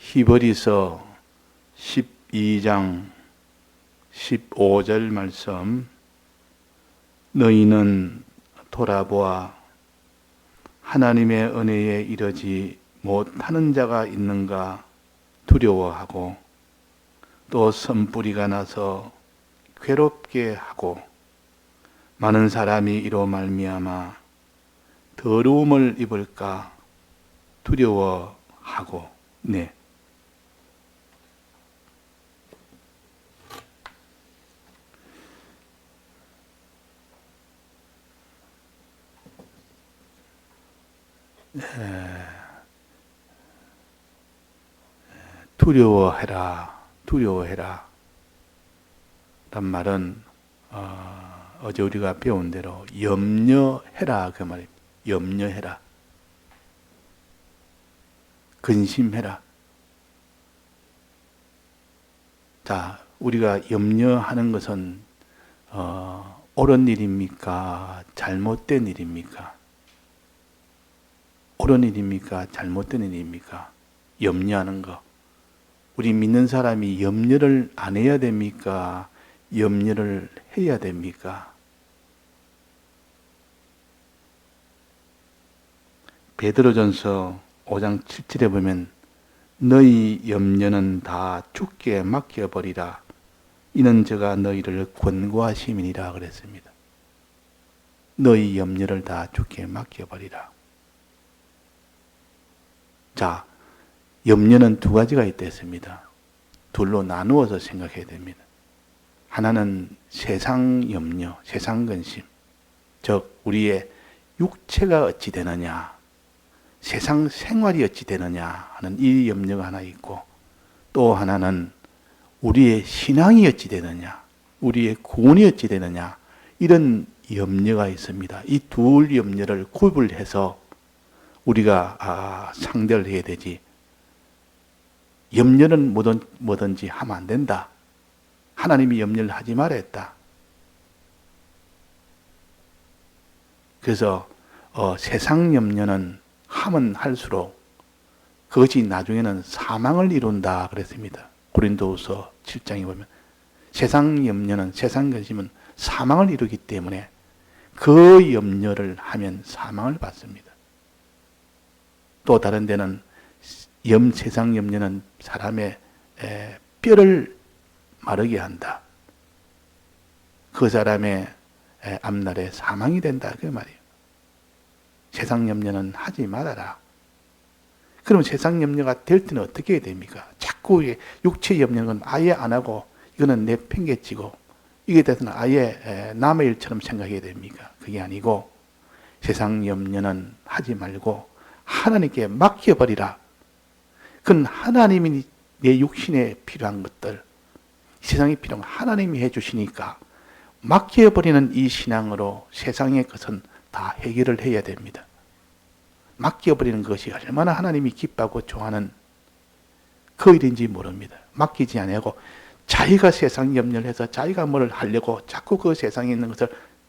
히브리서 12장 15절 말씀. 너희는 돌아보아 하나님의 은혜에 이르지 못하는 자가 있는가 두려워하고 또 선뿌리가 나서 괴롭게 하고 많은 사람이 이로 말미암아 더러움을 입을까 두려워하고. 네. 두려워해라, 두려워해라. 란 말은 어제 우리가 배운 대로 염려해라 그 말입니다. 염려해라, 근심해라. 자, 우리가 염려하는 것은 옳은 일입니까? 잘못된 일입니까? 옳은 일입니까? 잘못된 일입니까? 염려하는 거. 우리 믿는 사람이 염려를 안 해야 됩니까? 염려를 해야 됩니까? 베드로전서 5장 7절에 보면 너희 염려는 다 주께 맡겨버리라. 이는 저가 너희를 권고하심이니라 그랬습니다. 너희 염려를 다 주께 맡겨버리라. 자, 염려는 두 가지가 있다 했습니다. 둘로 나누어서 생각해야 됩니다. 하나는 세상 염려, 세상 근심, 즉 우리의 육체가 어찌 되느냐, 세상 생활이 어찌 되느냐 하는 이 염려가 하나 있고, 또 하나는 우리의 신앙이 어찌 되느냐, 우리의 구원이 어찌 되느냐, 이런 염려가 있습니다. 이 둘 염려를 구분해서 우리가 상대를 해야 되지, 염려는 뭐든지 하면 안 된다, 하나님이 염려를 하지 말아 했다. 그래서 세상 염려는 하면 할수록 그것이 나중에는 사망을 이룬다 그랬습니다. 고린도후서 7장에 보면 세상 염려는, 세상 근심은 사망을 이루기 때문에 그 염려를 하면 사망을 받습니다. 또 다른 데는 세상 염려는 사람의 뼈를 마르게 한다. 그 사람의 앞날에 사망이 된다 그 말이에요. 세상 염려는 하지 말아라. 그럼 세상 염려가 될 때는 어떻게 해야 됩니까? 자꾸 육체 염려는 아예 안 하고 이거는 내 팽개치고 이게 대해서는 아예 남의 일처럼 생각해야 됩니까? 그게 아니고 세상 염려는 하지 말고 하나님께 맡겨버리라. 그건 하나님이 내 육신에 필요한 것들, 세상에 필요한 거 하나님이 해주시니까 맡겨버리는 이 신앙으로 세상의 것은 다 해결을 해야 됩니다. 맡겨버리는 것이 얼마나 하나님이 기뻐하고 좋아하는 그 일인지 모릅니다. 맡기지 아니하고 자기가 세상 염려를 해서 자기가 뭘 하려고 자꾸 그 세상에 있는 것을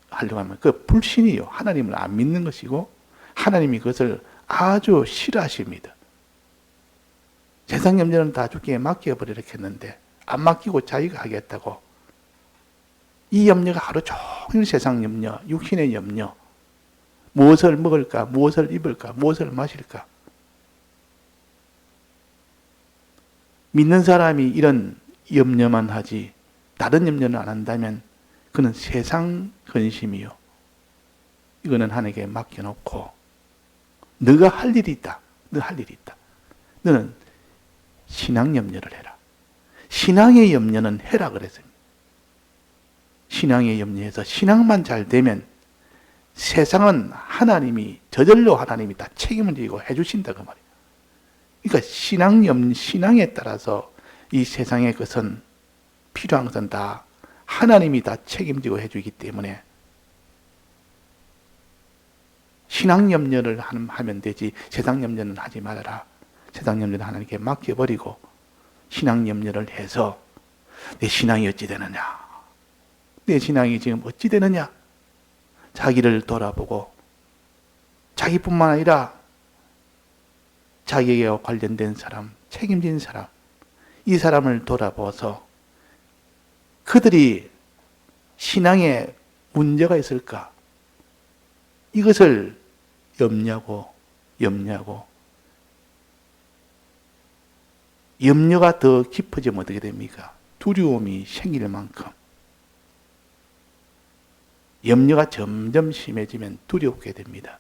하려고 하면 그 불신이요, 하나님을 안 믿는 것이고 하나님이 그것을 아주 싫어하십니다. 세상 염려는 다 주께 맡겨버리라 했는데 안 맡기고 자기가 하겠다고, 이 염려가 하루 종일 세상 염려, 육신의 염려, 무엇을 먹을까, 무엇을 입을까, 무엇을 마실까. 믿는 사람이 이런 염려만 하지 다른 염려는 안 한다면 그는 세상 근심이요, 이거는 하나님께 맡겨놓고 너가 할 일이 있다, 너 할 일이 있다, 너는 신앙 염려를 해라. 신앙의 염려는 해라 그랬습니다. 신앙의 염려에서 신앙만 잘 되면 세상은 하나님이, 저절로 하나님이 다 책임을 지고 해주신다 그 말이에요. 그러니까 신앙에 따라서 이 세상의 것은, 필요한 것은 다 하나님이 다 책임지고 해주기 때문에 신앙 염려를 하면 되지 세상 염려는 하지 말아라. 세상 염려는 하나님께 맡겨버리고 신앙 염려를 해서 내 신앙이 어찌 되느냐, 내 신앙이 지금 어찌 되느냐, 자기를 돌아보고 자기뿐만 아니라 자기에게 관련된 사람, 책임진 사람, 이 사람을 돌아보아서 그들이 신앙에 문제가 있을까? 이것을 염려하고 염려가 더 깊어지면 어떻게 됩니까? 두려움이 생길 만큼 염려가 점점 심해지면 두렵게 됩니다.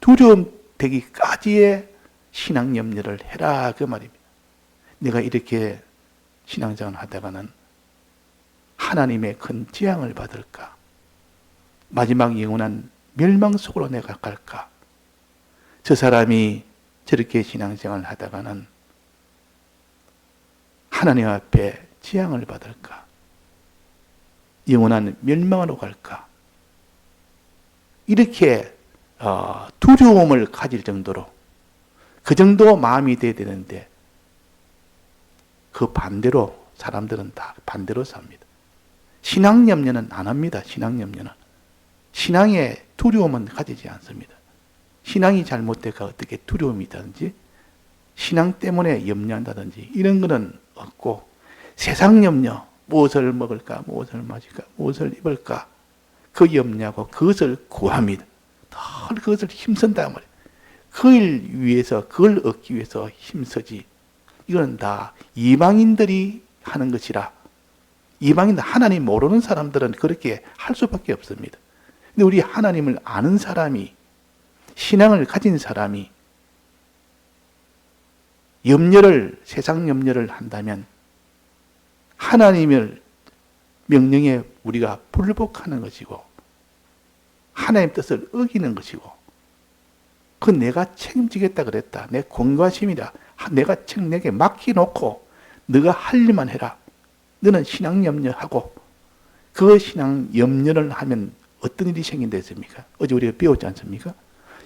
두려움 되기까지의 신앙 염려를 해라 그 말입니다. 내가 이렇게 신앙생활을 하다가는 하나님의 큰 재앙을 받을까? 마지막 영원한 멸망 속으로 내가 갈까? 저 사람이 저렇게 신앙생활을 하다가는 하나님 앞에 재앙을 받을까? 영원한 멸망으로 갈까? 이렇게 두려움을 가질 정도로 그 정도 마음이 돼야 되는데 그 반대로 사람들은 다 반대로 삽니다. 신앙 염려는 안 합니다. 신앙 염려는. 신앙에 두려움은 가지지 않습니다. 신앙이 잘못되가 어떻게 두려움이 있다든지 신앙 때문에 염려한다든지 이런 거는 없고 세상 염려, 무엇을 먹을까, 무엇을 마실까, 무엇을 입을까 그 염려하고 그것을 구합니다. 늘 그것을 힘쓴다 말이에요. 그걸 위해서, 그걸 얻기 위해서 힘쓰지. 이건 다 이방인들이 하는 것이라. 이방인들, 하나님 모르는 사람들은 그렇게 할 수밖에 없습니다. 근데 우리 하나님을 아는 사람이, 신앙을 가진 사람이 세상 염려를 한다면 하나님의 명령에 우리가 불복하는 것이고 하나님 뜻을 어기는 것이고 그 내가 책임지겠다 그랬다. 내 공과심이다. 내가 내게 맡겨놓고 너가 할 일만 해라. 너는 신앙 염려하고 그 신앙 염려를 하면 어떤 일이 생긴다 했습니까? 어제 우리가 배웠지 않습니까?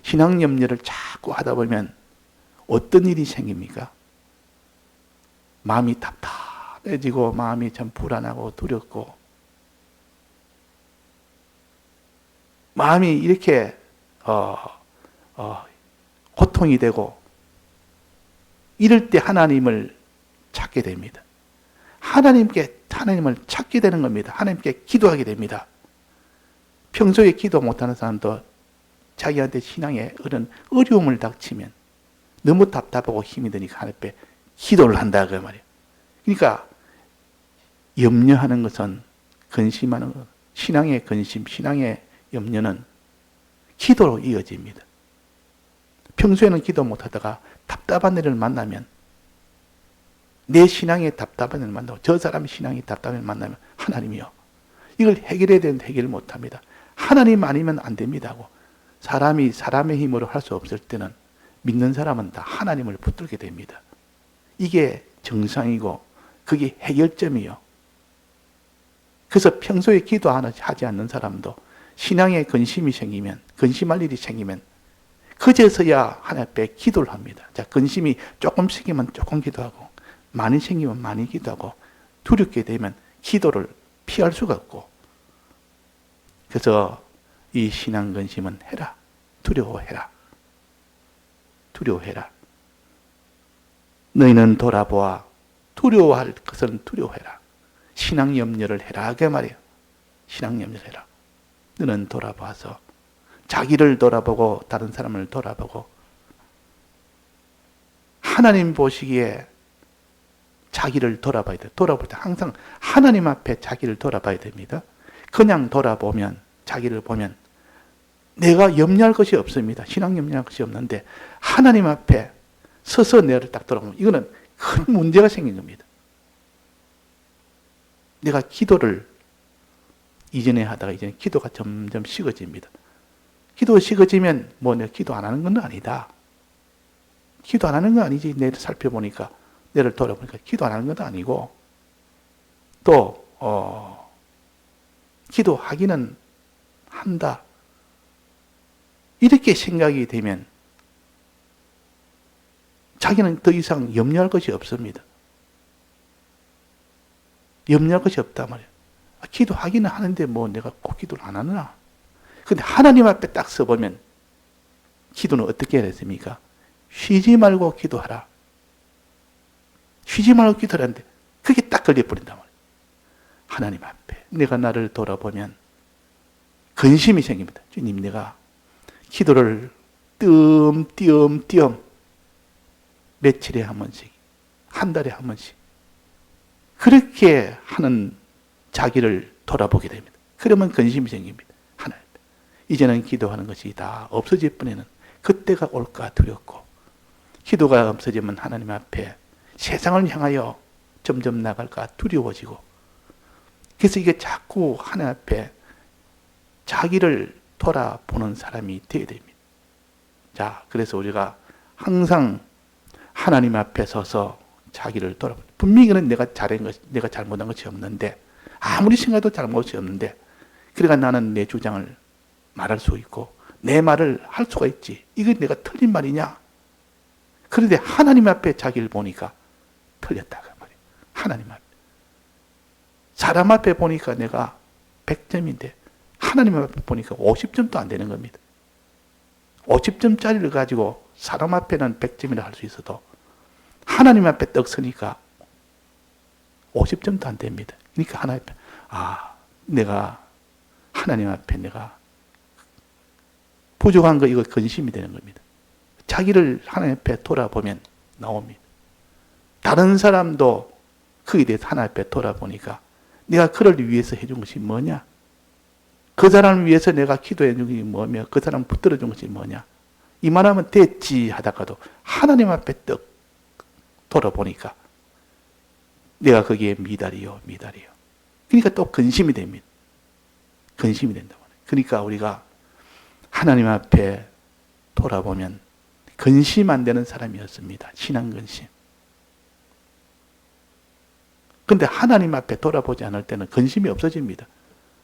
신앙 염려를 자꾸 하다 보면 어떤 일이 생깁니까? 마음이 답답해지고 마음이 참 불안하고 두렵고 마음이 이렇게 고통이 되고 이럴 때 하나님을 찾게 됩니다. 하나님을 찾게 되는 겁니다. 하나님께 기도하게 됩니다. 평소에 기도 못하는 사람도 자기한테 신앙에 어려움을 닥치면 너무 답답하고 힘이 드니까 하나님 앞에 기도를 한다 그 말이에요. 그러니까 염려하는 것은 근심하는 것, 신앙의 근심, 신앙의 염려는 기도로 이어집니다. 평소에는 기도 못하다가 답답한 일을 만나면 내 신앙에 답답한 일을 만나고 저 사람의 신앙이 답답한 일을 만나면 하나님이요. 이걸 해결해야 되는데 해결을 못합니다. 하나님 아니면 안 됩니다고. 사람이 사람의 힘으로 할 수 없을 때는 믿는 사람은 다 하나님을 붙들게 됩니다. 이게 정상이고 그게 해결점이요. 그래서 평소에 기도하지 않는 사람도 신앙에 근심이 생기면 근심할 일이 생기면 그제서야 하나님 앞에 기도를 합니다. 자, 근심이 조금 생기면 조금 기도하고 많이 생기면 많이 기도하고 두렵게 되면 기도를 피할 수가 없고 그래서 이 신앙 근심은 해라. 두려워해라. 두려워해라. 너희는 돌아보아 두려워할 것은 두려워해라. 신앙 염려를 해라. 그 말이에요. 신앙 염려를 해라. 너는 돌아봐서 자기를 돌아보고 다른 사람을 돌아보고 하나님 보시기에 자기를 돌아봐야 돼. 돌아볼 때 항상 하나님 앞에 자기를 돌아봐야 됩니다. 그냥 돌아보면 자기를 보면 내가 염려할 것이 없습니다. 신앙 염려할 것이 없는데 하나님 앞에 서서 내를 딱 돌아보면 이거는 큰 문제가 생긴 겁니다. 내가 기도를 이전에 하다가 이제 기도가 점점 식어집니다. 기도가 식어지면 뭐 내가 기도 안 하는 건 아니다. 기도 안 하는 건 아니지. 내를 살펴보니까 내를 돌아보니까 기도 안 하는 것도 아니고 또 기도하기는 한다. 이렇게 생각이 되면 자기는 더 이상 염려할 것이 없습니다. 염려할 것이 없단 말이에요. 기도하기는 하는데 뭐 내가 꼭 기도를 안 하나. 근데 하나님 앞에 딱 서보면 기도는 어떻게 해야 됐습니까? 쉬지 말고 기도하라. 쉬지 말고 기도하는데 그게 딱 걸려버린단 말이에요. 하나님 앞에 내가 나를 돌아보면 근심이 생깁니다. 주님, 내가 기도를 띄엄띄엄 며칠에 한 번씩, 한 달에 한 번씩 그렇게 하는 자기를 돌아보게 됩니다. 그러면 근심이 생깁니다. 하나님, 이제는 기도하는 것이 다 없어질 뿐에는 그때가 올까 두렵고, 기도가 없어지면 하나님 앞에 세상을 향하여 점점 나갈까 두려워지고, 그래서 이게 자꾸 하나님 앞에 자기를 돌아보는 사람이 되어야 됩니다. 자, 그래서 우리가 항상 하나님 앞에 서서 자기를 돌아보는, 분명히 내가 잘한 것, 내가 잘못한 것이 없는데, 아무리 생각해도 잘못이 없는데, 그러니까 나는 내 주장을 말할 수 있고 내 말을 할 수가 있지. 이거 내가 틀린 말이냐? 그런데 하나님 앞에 자기를 보니까 틀렸다고 말이에요. 하나님 앞에. 사람 앞에 보니까 내가 100점인데 하나님 앞에 보니까 50점도 안 되는 겁니다. 50점짜리를 가지고 사람 앞에는 100점이라 할 수 있어도 하나님 앞에 떡 서니까 50점도 안 됩니다. 그러니까 하나님 앞에, 내가 하나님 앞에 내가 부족한 거, 이거 근심이 되는 겁니다. 자기를 하나님 앞에 돌아보면 나옵니다. 다른 사람도 그에 대해서 하나님 앞에 돌아보니까 내가 그를 위해서 해준 것이 뭐냐? 그 사람을 위해서 내가 기도해 준 것이 뭐며 그 사람을 붙들어 준 것이 뭐냐? 이만하면 됐지 하다가도 하나님 앞에 떡 돌아보니까 내가 거기에 미달이요. 그러니까 또 근심이 됩니다. 근심이 된다고. 그러니까 우리가 하나님 앞에 돌아보면 근심 안 되는 사람이었습니다. 신앙 근심. 근데 하나님 앞에 돌아보지 않을 때는 근심이 없어집니다.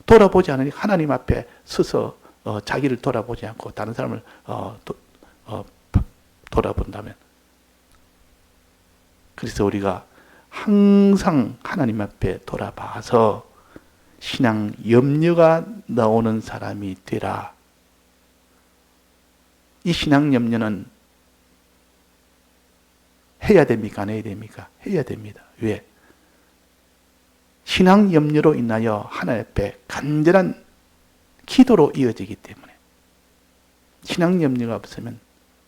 돌아보지 않으니까 하나님 앞에 서서 자기를 돌아보지 않고 다른 사람을 돌아본다면, 그래서 우리가 항상 하나님 앞에 돌아봐서 신앙 염려가 나오는 사람이 되라. 이 신앙 염려는 해야 됩니까? 안 해야 됩니까? 해야 됩니다. 왜? 신앙 염려로 인하여 하나님 앞에 간절한 기도로 이어지기 때문에. 신앙 염려가 없으면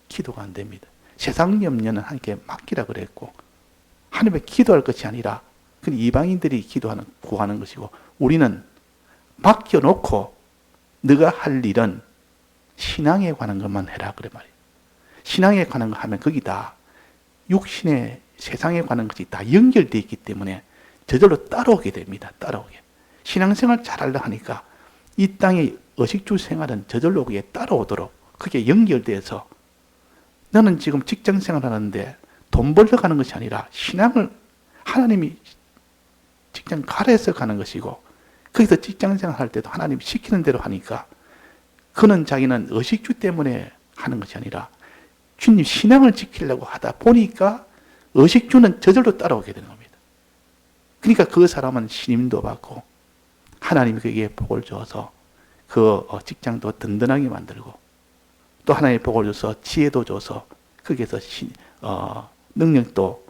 기도가 안 됩니다. 세상 염려는 하나님께 맡기라 그랬고, 하나님께 기도할 것이 아니라 이방인들이 구하는 것이고, 우리는 맡겨놓고 네가 할 일은 신앙에 관한 것만 해라 그래 말이에요. 신앙에 관한 거 하면 거기다 육신의 세상에 관한 것이 다 연결되어 있기 때문에 저절로 따라오게 됩니다. 따라오게. 신앙생활 잘하려 하니까 이 땅의 의식주 생활은 저절로 그게 따라오도록 그게 연결돼서, 너는 지금 직장생활 하는데 돈 벌러 가는 것이 아니라 신앙을 하나님이 직장 가려서 가는 것이고, 거기서 직장생활 할 때도 하나님이 시키는 대로 하니까 그는 자기는 의식주 때문에 하는 것이 아니라 주님 신앙을 지키려고 하다 보니까 의식주는 저절로 따라오게 되는 겁니다. 그러니까 그 사람은 신임도 받고 하나님이 그에게 복을 줘서 그 직장도 든든하게 만들고, 또 하나님의 복을 줘서 지혜도 줘서 거기에서 능력도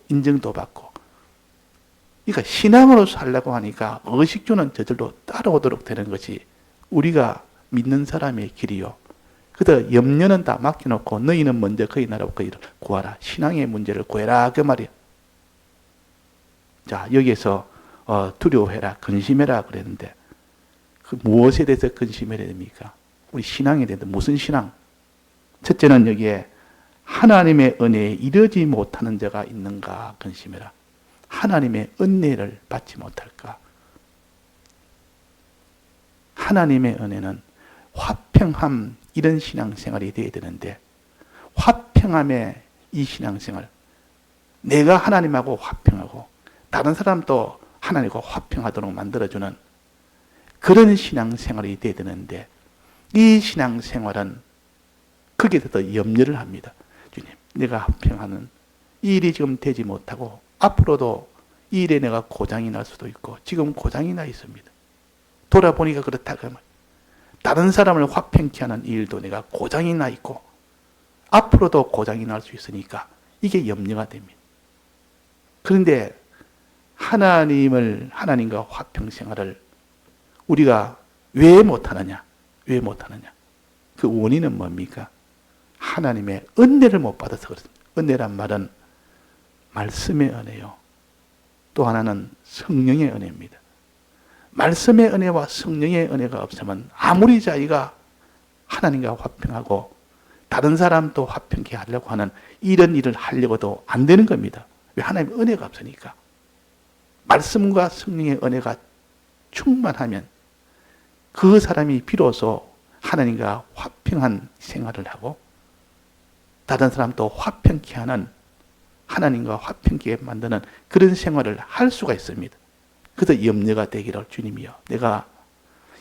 인정도 받고, 그러니까 신앙으로 살려고 하니까 의식주는 저절로 따라오도록 되는 것이 우리가 믿는 사람의 길이요. 그래서 염려는 다 맡겨놓고 너희는 먼저 그의 나라와 그의 일을 구하라. 신앙의 문제를 구해라 그 말이야. 자, 여기에서 두려워해라, 근심해라 그랬는데 그 무엇에 대해서 근심해야 됩니까? 우리 신앙에 대해서. 무슨 신앙? 첫째는 여기에 하나님의 은혜에 이르지 못하는 자가 있는가 근심해라. 하나님의 은혜를 받지 못할까? 하나님의 은혜는 화평함, 이런 신앙생활이 되어야 되는데, 화평함의 이 신앙생활, 내가 하나님하고 화평하고 다른 사람도 하나님과 화평하도록 만들어주는 그런 신앙생활이 되어야 되는데, 이 신앙생활은 거기에 대해서 염려를 합니다. 주님, 내가 화평하는 이 일이 지금 되지 못하고 앞으로도 이 일에 내가 고장이 날 수도 있고 지금 고장이 나 있습니다. 돌아보니까 그렇다고 하면 다른 사람을 화평케 하는 일도 내가 고장이 나 있고 앞으로도 고장이 날 수 있으니까 이게 염려가 됩니다. 그런데 하나님과 화평 생활을 우리가 왜 못하느냐? 왜 못하느냐? 그 원인은 뭡니까? 하나님의 은혜를 못 받아서 그렇습니다. 은혜란 말은 말씀의 은혜요. 또 하나는 성령의 은혜입니다. 말씀의 은혜와 성령의 은혜가 없으면 아무리 자기가 하나님과 화평하고 다른 사람도 화평케 하려고 하는 이런 일을 하려고도 안 되는 겁니다. 왜? 하나님의 은혜가 없으니까. 말씀과 성령의 은혜가 충만하면 그 사람이 비로소 하나님과 화평한 생활을 하고 다른 사람도 화평케 하는, 하나님과 화평케 만드는 그런 생활을 할 수가 있습니다. 그래서 염려가 되기를 주님이여, 내가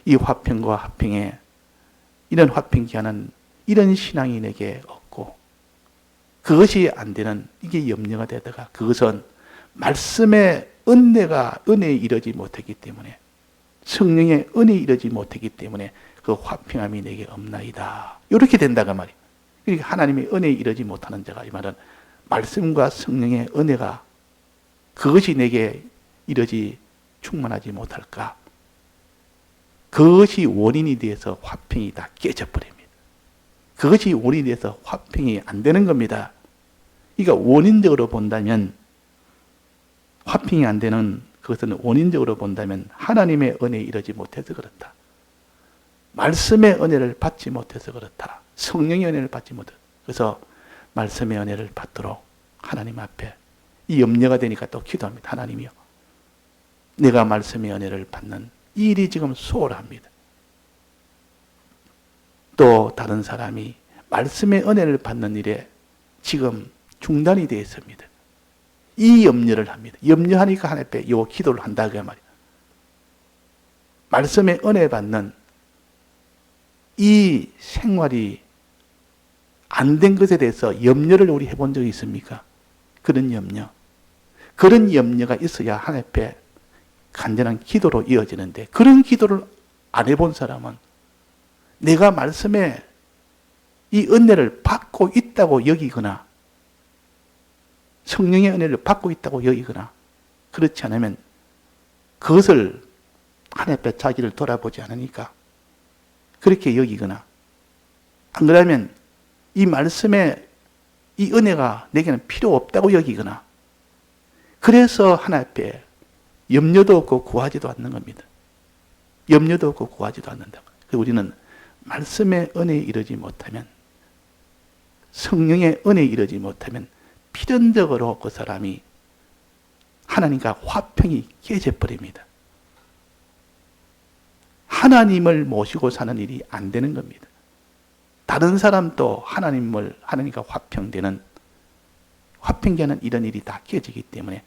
이 화평과 화평에 이런 화평케 하는 이런 신앙이 내게 없고 그것이 안 되는 이게 염려가 되다가 그것은 말씀의 은혜에 이르지 못했기 때문에, 성령의 은혜에 이르지 못했기 때문에 그 화평함이 내게 없나이다. 이렇게 된다가 말이에요. 그러니까 하나님의 은혜에 이르지 못하는 자가, 이 말은 말씀과 성령의 은혜가 그것이 내게 이르지 충만하지 못할까? 그것이 원인이 되어서 화평이 다 깨져버립니다. 그것이 원인이 되어서 화평이 안 되는 겁니다. 그러니까 원인적으로 본다면, 화평이 안 되는 그것은 원인적으로 본다면 하나님의 은혜에 이르지 못해서 그렇다. 말씀의 은혜를 받지 못해서 그렇다. 성령의 은혜를 받지 못해서. 그래서 말씀의 은혜를 받도록 하나님 앞에 이 염려가 되니까 또 기도합니다. 하나님이요, 내가 말씀의 은혜를 받는 이 일이 지금 소홀합니다. 또 다른 사람이 말씀의 은혜를 받는 일에 지금 중단이 되어 있습니다. 이 염려를 합니다. 염려하니까 하나님 앞에 요 기도를 한다 그 말이에요. 말씀의 은혜 받는 이 생활이 안 된 것에 대해서 염려를 우리 해본 적이 있습니까? 그런 염려가 있어야 하나님 앞에 간절한 기도로 이어지는데, 그런 기도를 안 해본 사람은 내가 말씀에 이 은혜를 받고 있다고 여기거나 성령의 은혜를 받고 있다고 여기거나 그렇지 않으면 그것을 하나님 앞에 자기를 돌아보지 않으니까 그렇게 여기거나, 안 그러면 이 말씀에 이 은혜가 내게는 필요 없다고 여기거나, 그래서 하나님 앞에 염려도 없고 구하지도 않는 겁니다. 염려도 없고 구하지도 않는다. 우리는 말씀의 은혜에 이르지 못하면, 성령의 은혜에 이르지 못하면 필연적으로 그 사람이 하나님과 화평이 깨져버립니다. 하나님을 모시고 사는 일이 안 되는 겁니다. 다른 사람도 하나님과 화평되는, 화평케 하는 이런 일이 다 깨지기 때문에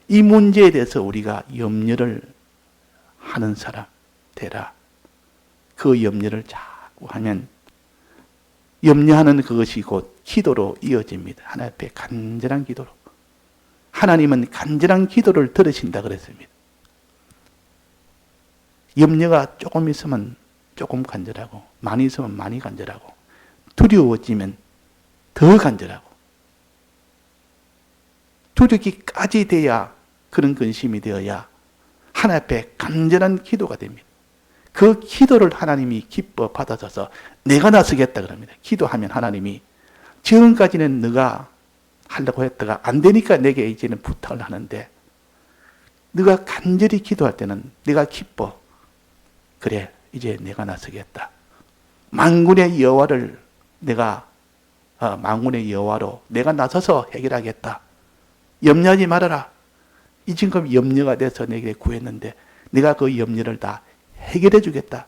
이 문제에 대해서 우리가 염려를 하는 사람 되라. 그 염려를 자꾸 하면 염려하는 그것이 곧 기도로 이어집니다. 하나님 앞에 간절한 기도로. 하나님은 간절한 기도를 들으신다 그랬습니다. 염려가 조금 있으면 조금 간절하고, 많이 있으면 많이 간절하고, 두려워지면 더 간절하고, 두렵기까지 돼야, 그런 근심이 되어야 하나님 앞에 간절한 기도가 됩니다. 그 기도를 하나님이 기뻐 받아줘서 내가 나서겠다 그럽니다. 기도하면 하나님이, 지금까지는 네가 하려고 했다가 안 되니까 내게 이제는 부탁을 하는데, 네가 간절히 기도할 때는 내가 기뻐. 그래, 이제 내가 나서겠다. 만군의 여호와로 내가 나서서 해결하겠다. 염려하지 말아라. 이 지금 염려가 돼서 내게 구했는데 내가 그 염려를 다 해결해 주겠다.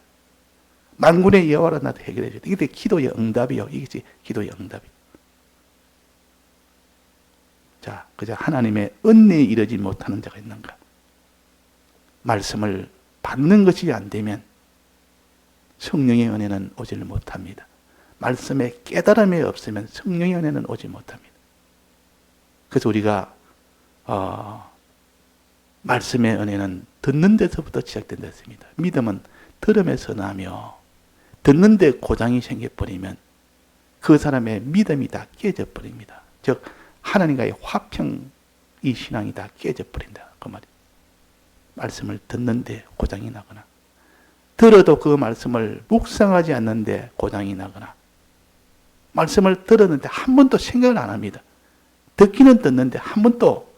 만군의 여호와로 나도 해결해 주겠다. 이게 기도의 응답이요. 이게 기도의 응답이요. 자, 그저 하나님의 은혜에 이르지 못하는 자가 있는가? 말씀을 받는 것이 안 되면 성령의 은혜는 오지를 못합니다. 말씀에 깨달음이 없으면 성령의 은혜는 오지 못합니다. 그래서 우리가 말씀의 은혜는 듣는 데서부터 시작된다 했습니다. 믿음은 들음에서 나며, 듣는데 고장이 생겨버리면 그 사람의 믿음이 다 깨져버립니다. 즉 하나님과의 화평이 이 신앙이 다 깨져 버린다 그 말이에요. 말씀을 듣는데 고장이 나거나 들어도 그 말씀을 묵상하지 않는데 고장이 나거나 말씀을 들었는데 한 번도 생각을 안 합니다. 듣기는 듣는데 한 번도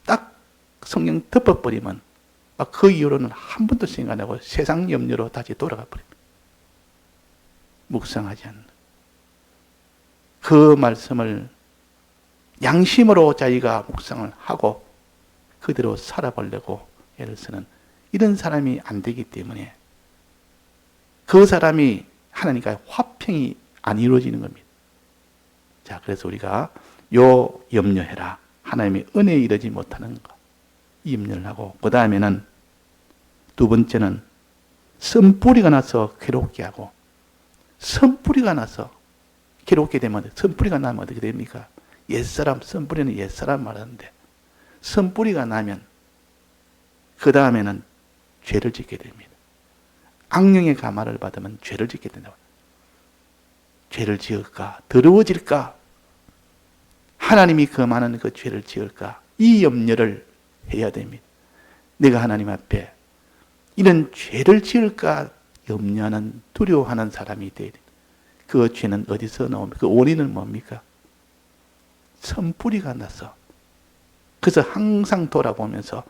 딱 성경 덮어버리면 그 이후로는 한 번도 생각 안 하고 세상 염려로 다시 돌아가 버립니다. 묵상하지 않는 그 말씀을 양심으로 자기가 묵상을 하고 그대로 살아보려고 애를 쓰는 이런 사람이 안 되기 때문에 그 사람이 하나님과 화평이 안 이루어지는 겁니다. 자, 그래서 우리가 요 염려해라. 하나님의 은혜에 이르지 못하는 것. 이 염려를 하고, 그 다음에는 두 번째는 쓴뿌리가 나서 괴롭게 하고, 쓴뿌리가 나서 괴롭게 되면, 쓴뿌리가 나면 어떻게 됩니까? 옛사람, 쓴뿌리는 옛사람 말하는데, 쓴뿌리가 나면, 그 다음에는 죄를 짓게 됩니다. 악령의 가마를 받으면 죄를 짓게 된다고. 죄를 지을까? 더러워질까? 하나님이 금하는 그 죄를 지을까? 이 염려를 해야 됩니다. 내가 하나님 앞에 이런 죄를 지을까 염려하는, 두려워하는 사람이 돼야 됩니다. 그 죄는 어디서 나옵니까? 그 원인은 뭡니까? 선뿌리가 나서. 그래서 항상 돌아보면서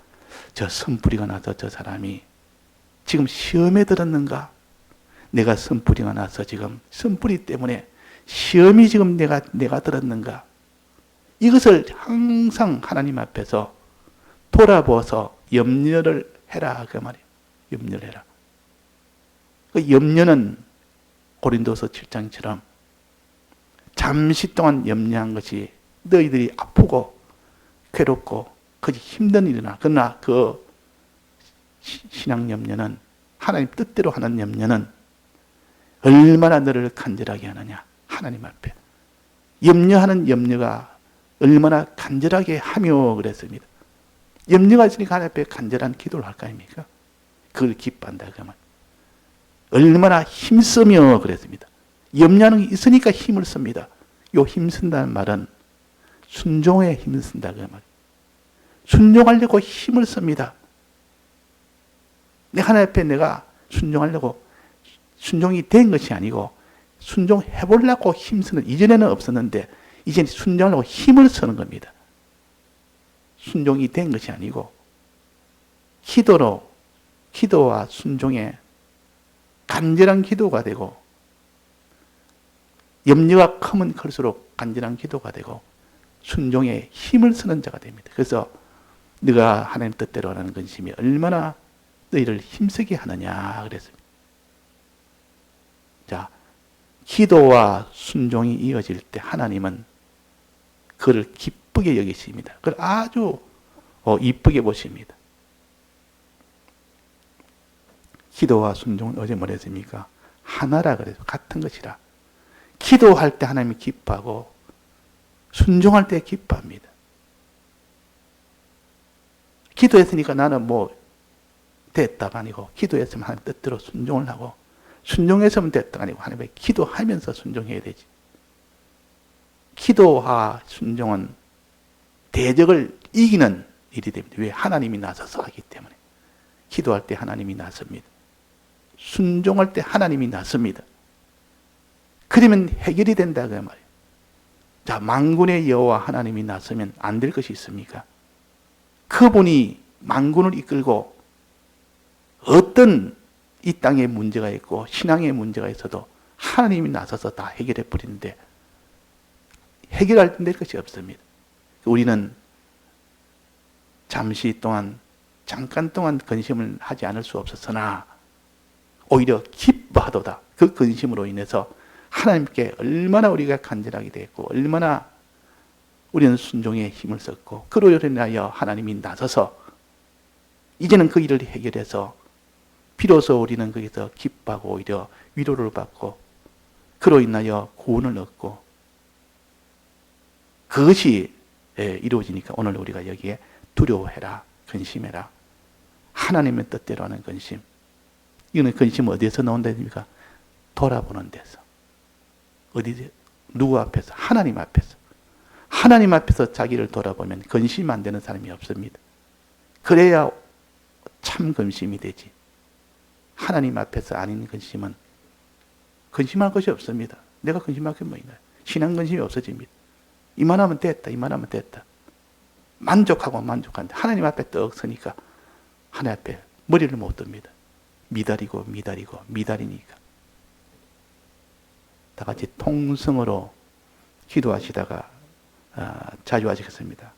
저 선뿌리가 나서 저 사람이 지금 시험에 들었는가? 내가 선뿌리가 나서 지금 선뿌리 때문에 시험이 지금 내가 들었는가? 이것을 항상 하나님 앞에서 돌아보아서 염려를 해라 그 말이에요. 염려를 해라. 그 염려는 고린도서 7장처럼 잠시 동안 염려한 것이 너희들이 아프고 괴롭고 그것이 힘든 일이나, 그러나 그 신앙 염려는, 하나님 뜻대로 하는 염려는 얼마나 너를 간절하게 하느냐. 하나님 앞에 염려하는 염려가 얼마나 간절하게 하며 그랬습니다. 염려가 있으니까 하나님 앞에 간절한 기도를 할 거 아닙니까? 그걸 기뻐한다 그 말. 얼마나 힘쓰며 그랬습니다. 염려하는 게 있으니까 힘을 씁니다. 요 힘쓴다는 말은 순종에 힘쓴다 그 말. 순종하려고 힘을 씁니다. 하나님 앞에 내가 순종하려고 순종이 된 것이 아니고 순종해 보려고 힘쓰는, 이전에는 없었는데 이제 순종하려고 힘을 쓰는 겁니다. 순종이 된 것이 아니고 기도와 순종에 간절한 기도가 되고 염려가 크면 클수록 간절한 기도가 되고 순종에 힘을 쓰는 자가 됩니다. 그래서 네가 하나님 뜻대로 하는 근심이 얼마나 너희를 힘쓰게 하느냐 그랬습니다. 자, 기도와 순종이 이어질 때 하나님은 그를 기쁘게 여기십니다. 그걸 아주 이쁘게 보십니다. 기도와 순종은 어제 뭐랬습니까? 하나라 그래서 같은 것이라. 기도할 때 하나님이 기뻐하고 순종할 때 기뻐합니다. 기도했으니까 나는 뭐 됐다가 아니고, 기도했으면 하나님 뜻대로 순종을 하고, 순종했으면 됐다가 아니고 하나님의 기도하면서 순종해야 되지. 기도와 순종은 대적을 이기는 일이 됩니다. 왜? 하나님이 나서서 하기 때문에. 기도할 때 하나님이 나섭니다. 순종할 때 하나님이 나섭니다. 그러면 해결이 된다 그 말이에요. 자, 만군의 여호와 하나님이 나서면 안 될 것이 있습니까? 그분이 만군을 이끌고 어떤 이 땅에 문제가 있고 신앙에 문제가 있어도 하나님이 나서서 다 해결해 버리는데 해결할 될 것이 없습니다. 우리는 잠깐 동안 근심을 하지 않을 수 없었으나 오히려 기뻐하도다. 그 근심으로 인해서 하나님께 얼마나 우리가 간절하게 됐고 얼마나 우리는 순종에 힘을 썼고 그로 인하여 하나님이 나서서 이제는 그 일을 해결해서 비로소 우리는 거기서 기뻐하고 오히려 위로를 받고 그로 인하여 구원을 얻고 그것이 이루어지니까 오늘 우리가 여기에 두려워해라, 근심해라. 하나님의 뜻대로 하는 근심. 이거는 근심은 어디에서 나온다니까? 돌아보는 데서. 어디, 누구 앞에서? 하나님 앞에서. 하나님 앞에서 자기를 돌아보면 근심 안 되는 사람이 없습니다. 그래야 참 근심이 되지. 하나님 앞에서 아닌 근심은 근심할 것이 없습니다. 내가 근심할 게 뭐 있나요? 신앙 근심이 없어집니다. 이만하면 됐다. 이만하면 됐다. 만족하고 만족한데 하나님 앞에 떡 서니까 하나님 앞에 머리를 못 듭니다. 미달이고 미달이고 미달이니까. 다 같이 통성으로 기도하시다가 자주 하시겠습니다.